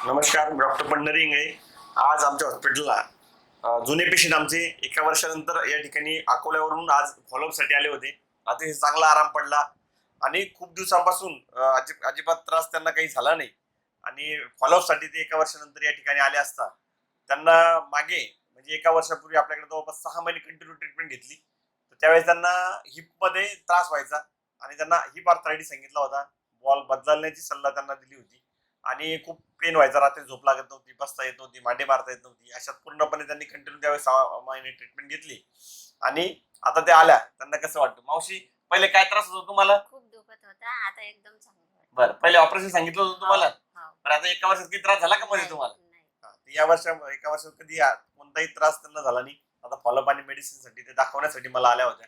नमस्कार, डॉक्टर पंढरी इंगळे. आज आमच्या हॉस्पिटलला जुने पेशंट आमचे एका वर्षानंतर या ठिकाणी अकोल्यावरून आज फॉलोअपसाठी आले होते. अतिशय चांगला आराम पडला आणि खूप दिवसांपासून अजिबात त्रास त्यांना काही झाला नाही. आणि फॉलोअपसाठी ते एका वर्षानंतर या ठिकाणी आले असता त्यांना मागे म्हणजे एका वर्षापूर्वी आपल्याकडे जवळपास 6 महिने कंटिन्यू ट्रीटमेंट घेतली. तर त्यावेळेस त्यांना हिपमध्ये त्रास व्हायचा आणि त्यांना हिप आर्थरायटिस सांगितला होता. बॉल बदलण्याची सल्ला त्यांना दिली होती आणि खूप पेन व्हायचा. रात्री झोप लागत नव्हती, बसता येत नव्हती, मांडी मारता येत नव्हती. अशात पूर्णपणे त्यांनी कंटिन्यू त्यावेळेस 6 महिने ट्रीटमेंट घेतली आणि आता ते आल्या. त्यांना कसं वाटतं मावशी? पहिले काय त्रास होतो तुम्हाला? खूप दुखत होता, आता एकदम चांगलं वाटतं. बरं, पहिले ऑपरेशन सांगितलं होतं तुम्हाला? हो. तर आता एका वर्षात किती त्रास झाला का मध्ये नाही, तुम्हाला? नाही. हा, तर या एका वर्षात कधी कोणताही त्रास त्यांना झाला नाही. आता फॉलोअप आणि मेडिसिनसाठी ते दाखवण्यासाठी मला आल्या होत्या.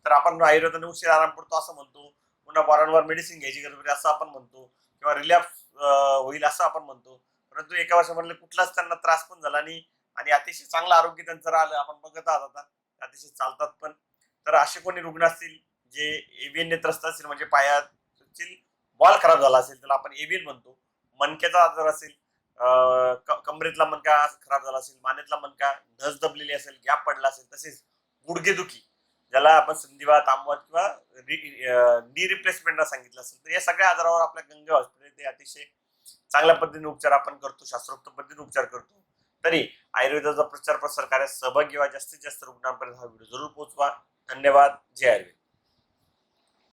तर आपण आयुर्वेदाने उशीर आराम पडतो असं म्हणतो, पुन्हा वारंवार मेडिसिन घ्यायची गरज पडते असं आपण म्हणतो, किंवा रिलॅप्स होईल असं आपण म्हणतो. परंतु एका वर्षामधले कुठलाच त्यांना त्रास पण झाला नाही आणि अतिशय चांगलं आरोग्य त्यांचं राहिलं. आपण बघत आहात आता अतिशय चालतात पण. तर असे कोणी रुग्ण असतील जे एव्हीएन त्रस्त असतील, म्हणजे पायात बॉल खराब झाला असेल त्याला आपण एव्हीएन म्हणतो. मणक्याचा आजार असेल, कमरेतला मणका खराब झाला असेल, मानेतला मणका नस दबलेली असेल, गॅप पडला असेल, तसेच गुडघेदुखी ज्याला आपण संधिवात, तामवात किंवा नी रिप्लेसमेंट सांगितलं असेल, तर या सगळ्या आजारावर आपल्या गंगा हॉस्पिटल ते अतिशय चांगल्या पद्धतीने उपचार आपण करतो, शास्त्रोक्त पद्धतीने उपचार करतो. तरी आयुर्वेदाचा प्रचार प्रसार कार्यात सहभागी व्हा, जास्तीत जास्त रुग्णांपर्यंत हा व्हिडिओ जरूर पोहोचवा. धन्यवाद. जय आयुर्वेद.